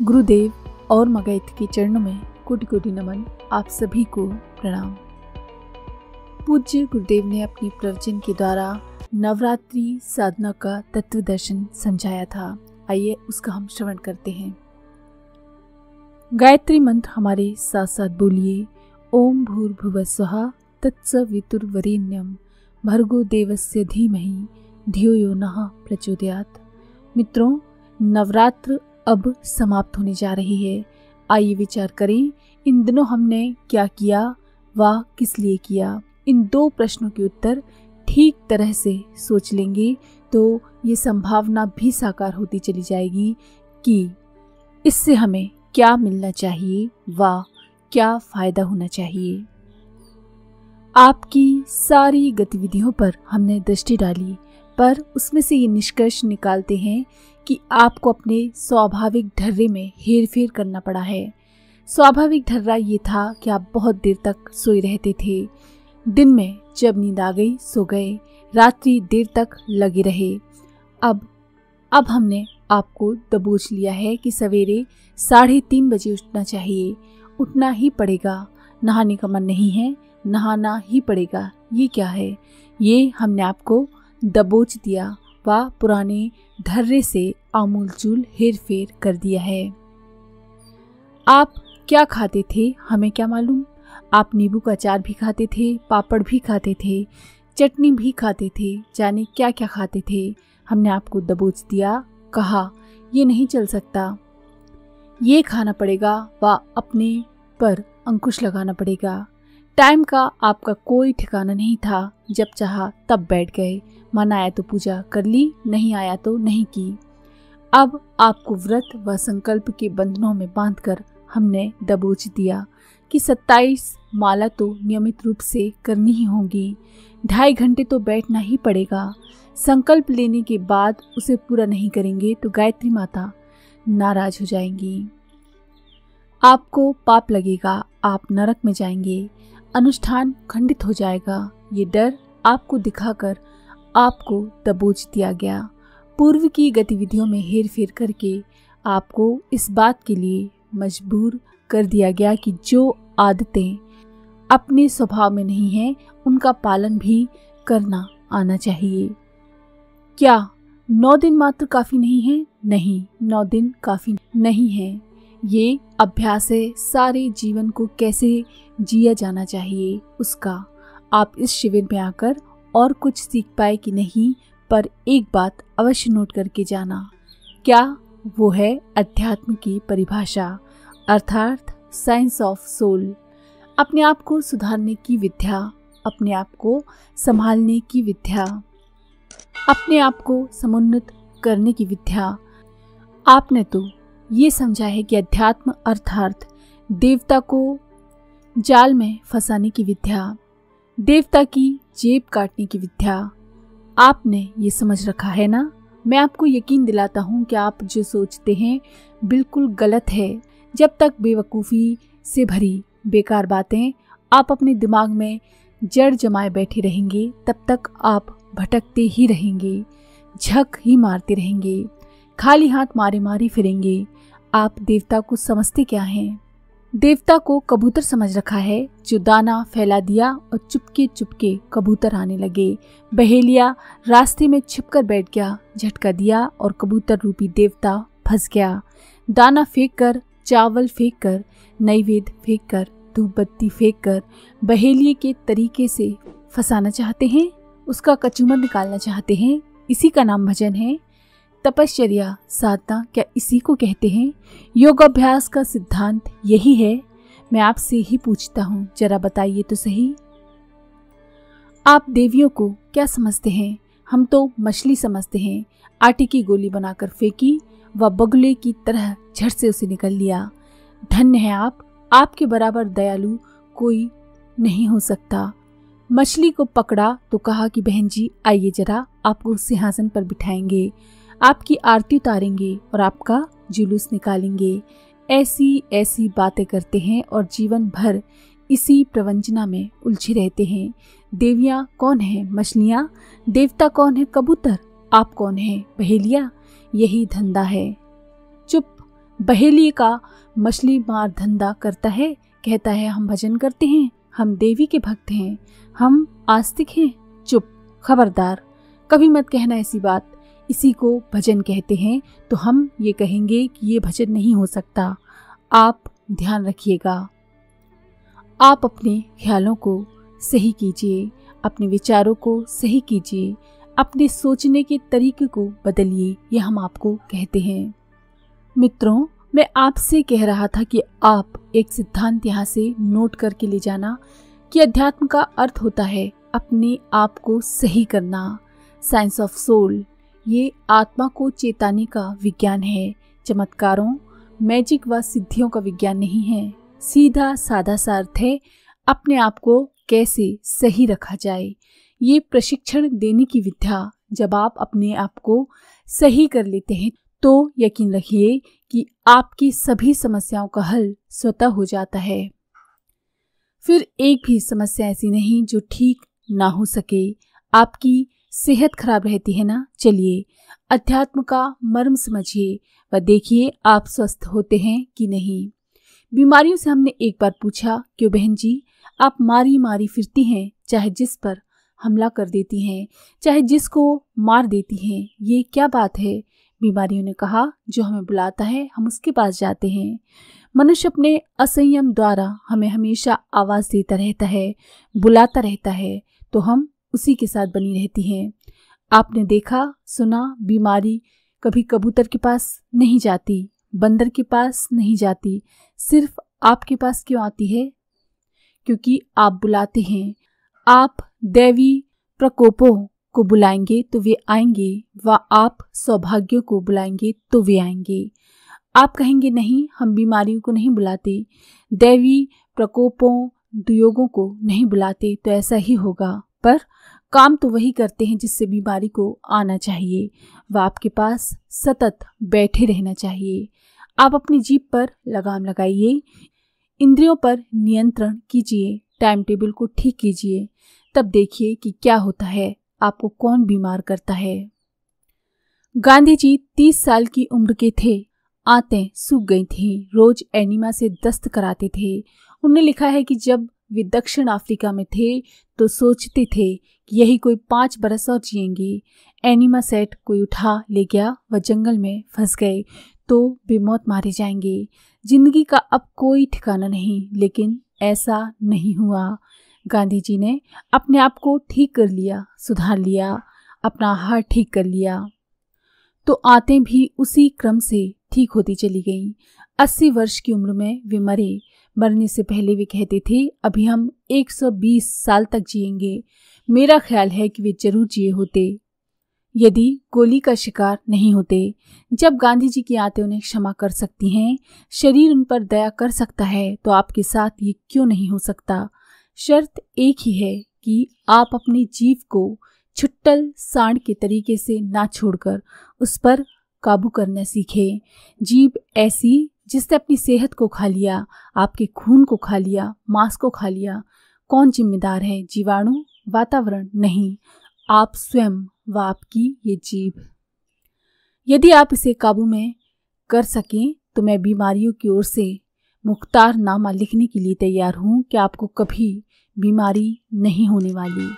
गुरुदेव और मगैत के चरणों में कोटि कोटि नमन। आप सभी को प्रणाम। पूज्य गुरुदेव ने अपनी प्रवचन के द्वारा नवरात्रि साधना का तत्व दर्शन समझाया था। आइए उसका हम श्रवण करते हैं। गायत्री मंत्र हमारे साथ साथ बोलिए। ओम भूर्भुवः स्वः तत्सवितुर्वरेण्यं भर्गो देवस्य धीमहि धियो यो नः प्रचोदयात्। मित्रों, नवरात्र अब समाप्त होने जा रही है। आइए विचार करें, इन दिनों हमने क्या किया व किस लिए किया। इन दो प्रश्नों के उत्तर ठीक तरह से सोच लेंगे तो ये संभावना भी साकार होती चली जाएगी कि इससे हमें क्या मिलना चाहिए व क्या फायदा होना चाहिए। आपकी सारी गतिविधियों पर हमने दृष्टि डाली, पर उसमें से ये निष्कर्ष निकालते हैं कि आपको अपने स्वाभाविक ढर्रे में हेरफेर करना पड़ा है। स्वाभाविक ढर्रा ये था कि आप बहुत देर तक सोए रहते थे। दिन में जब नींद आ गई सो गए, रात्रि देर तक लगे रहे। अब हमने आपको दबोच लिया है कि सवेरे 3:30 बजे उठना चाहिए। उठना ही पड़ेगा। नहाने का मन नहीं है, नहाना ही पड़ेगा। ये क्या है? ये हमने आपको दबोच दिया व पुराने ढर्रे से आमूलचूल हेरफेर कर दिया है। आप क्या खाते थे हमें क्या मालूम। आप नींबू का अचार भी खाते थे, पापड़ भी खाते थे, चटनी भी खाते थे, जाने क्या क्या खाते थे। हमने आपको दबोच दिया, कहा ये नहीं चल सकता, ये खाना पड़ेगा व अपने पर अंकुश लगाना पड़ेगा। टाइम का आपका कोई ठिकाना नहीं था। जब चाहा तब बैठ गए। मन आया तो पूजा कर ली, नहीं आया तो नहीं की। अब आपको व्रत व संकल्प के बंधनों में बांधकर हमने दबोच दिया कि 27 माला तो नियमित रूप से करनी ही होगी। 2.5 घंटे तो बैठना ही पड़ेगा। संकल्प लेने के बाद उसे पूरा नहीं करेंगे तो गायत्री माता नाराज हो जाएंगी। आपको पाप लगेगा, आप नरक में जाएंगे, अनुष्ठान खंडित हो जाएगा। ये डर आपको दिखाकर आपको दबोच दिया गया। पूर्व की गतिविधियों में हेरफेर करके आपको इस बात के लिए मजबूर कर दिया गया कि जो आदतें अपने स्वभाव में नहीं हैं उनका पालन भी करना आना चाहिए। क्या 9 दिन मात्र काफ़ी नहीं है? नहीं, 9 दिन काफ़ी नहीं है। ये अभ्यास है सारे जीवन को कैसे जिया जाना चाहिए उसका। आप इस शिविर में आकर और कुछ सीख पाए कि नहीं, पर एक बात अवश्य नोट करके जाना। क्या वो है अध्यात्म की परिभाषा, अर्थात साइंस ऑफ सोल। अपने आप को सुधारने की विद्या, अपने आप को संभालने की विद्या, अपने आप को समुन्नत करने की विद्या। आपने तो ये समझा है कि अध्यात्म अर्थात देवता को जाल में फंसाने की विद्या, देवता की जेब काटने की विद्या। आपने ये समझ रखा है ना। मैं आपको यकीन दिलाता हूँ कि आप जो सोचते हैं बिल्कुल गलत है। जब तक बेवकूफ़ी से भरी बेकार बातें आप अपने दिमाग में जड़ जमाए बैठे रहेंगे, तब तक आप भटकते ही रहेंगे, झक ही मारते रहेंगे, खाली हाथ मारे मारे फिरेंगे। आप देवता को समझते क्या हैं? देवता को कबूतर समझ रखा है जो दाना फैला दिया और चुपके चुपके कबूतर आने लगे। बहेलिया रास्ते में छिपकर बैठ गया, झटका दिया और कबूतर रूपी देवता फंस गया। दाना फेंक कर, चावल फेंक कर, नैवेद्य फेंक कर, धूप बत्ती फेंक कर बहेलिए के तरीके से फंसाना चाहते हैं, उसका कचूमर निकालना चाहते हैं। इसी का नाम भजन है। तपश्चर्या साधना क्या इसी को कहते हैं? योगाभ्यास का सिद्धांत यही है। मैं आपसे ही पूछता हूँ, जरा बताइए तो सही। आप देवियों को क्या समझते हैं? हम तो मछली समझते हैं। आटे की गोली बनाकर फेंकी व बगुले की तरह झट से उसे निकल लिया। धन्य है आप, आपके बराबर दयालु कोई नहीं हो सकता। मछली को पकड़ा तो कहा कि बहन जी आइए जरा, आपको सिंहासन पर बिठाएंगे, आपकी आरती उतारेंगे और आपका जुलूस निकालेंगे। ऐसी ऐसी बातें करते हैं और जीवन भर इसी प्रवंचना में उलझे रहते हैं। देवियाँ कौन है? मछलियाँ। देवता कौन है? कबूतर। आप कौन है? बहेलिया। यही धंधा है। चुप, बहेलिए का मछली मार धंधा करता है, कहता है हम भजन करते हैं, हम देवी के भक्त हैं, हम आस्तिक हैं। चुप, खबरदार, कभी मत कहना ऐसी बात। इसी को भजन कहते हैं। तो हम ये कहेंगे कि ये भजन नहीं हो सकता। आप ध्यान रखिएगा। आप अपने ख्यालों को सही कीजिए, अपने विचारों को सही कीजिए, अपने सोचने के तरीके को बदलिए, ये हम आपको कहते हैं। मित्रों, मैं आपसे कह रहा था कि आप एक सिद्धांत यहाँ से नोट करके ले जाना कि अध्यात्म का अर्थ होता है अपने आप को सही करना। साइंस ऑफ सोल, ये आत्मा को चेताने का विज्ञान है, चमत्कारों, मैजिक व सिद्धियों का विज्ञान नहीं है। सीधा साधा सा अर्थ है अपने आप को कैसे सही रखा जाए। ये प्रशिक्षण देने की विद्या। जब आप अपने आप को सही कर लेते हैं तो यकीन रखिए कि आपकी सभी समस्याओं का हल स्वतः हो जाता है। फिर एक भी समस्या ऐसी नहीं जो ठीक ना हो सके। आपकी सेहत खराब रहती है ना, चलिए अध्यात्म का मर्म समझिए व देखिए आप स्वस्थ होते हैं कि नहीं। बीमारियों से हमने एक बार पूछा, क्यों बहन जी आप मारी मारी फिरती हैं, चाहे जिस पर हमला कर देती हैं, चाहे जिसको मार देती हैं, ये क्या बात है। बीमारियों ने कहा, जो हमें बुलाता है हम उसके पास जाते हैं। मनुष्य अपने असंयम द्वारा हमें हमेशा आवाज देता रहता है, बुलाता रहता है, तो हम उसी के साथ बनी रहती हैं। आपने देखा सुना, बीमारी कभी कबूतर के पास नहीं जाती, बंदर के पास नहीं जाती, सिर्फ आपके पास क्यों आती है? क्योंकि आप बुलाते हैं। आप दैवी प्रकोपों को बुलाएंगे तो वे आएंगे, व आप सौभाग्यों को बुलाएंगे तो वे आएंगे। आप कहेंगे नहीं, हम बीमारियों को नहीं बुलाते, दैवी प्रकोपों दुयोगों को नहीं बुलाते, तो ऐसा ही होगा। पर काम तो वही करते हैं जिससे बीमारी को आना चाहिए, वह आपके पास सतत बैठे रहना चाहिए। आप अपनी जीभ पर लगाम लगाइए, इंद्रियों पर नियंत्रण कीजिए, टाइम टेबल को ठीक कीजिए, तब देखिए कि क्या होता है, आपको कौन बीमार करता है। गांधी जी 30 साल की उम्र के थे, आंतें सूख गई थीं, रोज एनीमा से दस्त कराते थे। उन्होंने लिखा है कि जब वे दक्षिण अफ्रीका में थे तो सोचते थे कि यही कोई 5 बरस और जिएंगे। एनीमा सेट कोई उठा ले गया, वह जंगल में फंस गए तो बेमौत मारे जाएंगे। जिंदगी का अब कोई ठिकाना नहीं, लेकिन ऐसा नहीं हुआ। गांधी जी ने अपने आप को ठीक कर लिया, सुधार लिया, अपना हार्ट ठीक कर लिया, तो आंतें भी उसी क्रम से ठीक होती चली गईं। 80 वर्ष की उम्र में वे मरे। मरने से पहले वे कहते थे, अभी हम 120 साल तक जिएंगे। मेरा ख्याल है कि वे जरूर जिए होते यदि गोली का शिकार नहीं होते। जब गांधी जी की आंतें उन्हें क्षमा कर सकती हैं, शरीर उन पर दया कर सकता है, तो आपके साथ ये क्यों नहीं हो सकता। शर्त एक ही है कि आप अपनी जीभ को छुट्टल सांड के तरीके से ना छोड़कर उस पर काबू करना सीखें। जीभ ऐसी जिसने अपनी सेहत को खा लिया, आपके खून को खा लिया, मांस को खा लिया। कौन जिम्मेदार है? जीवाणु, वातावरण नहीं, आप स्वयं व आपकी ये जीभ। यदि आप इसे काबू में कर सकें तो मैं बीमारियों की ओर से मुख्तारनामा लिखने के लिए तैयार हूं कि आपको कभी बीमारी नहीं होने वाली।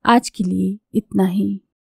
आज के लिए इतना ही।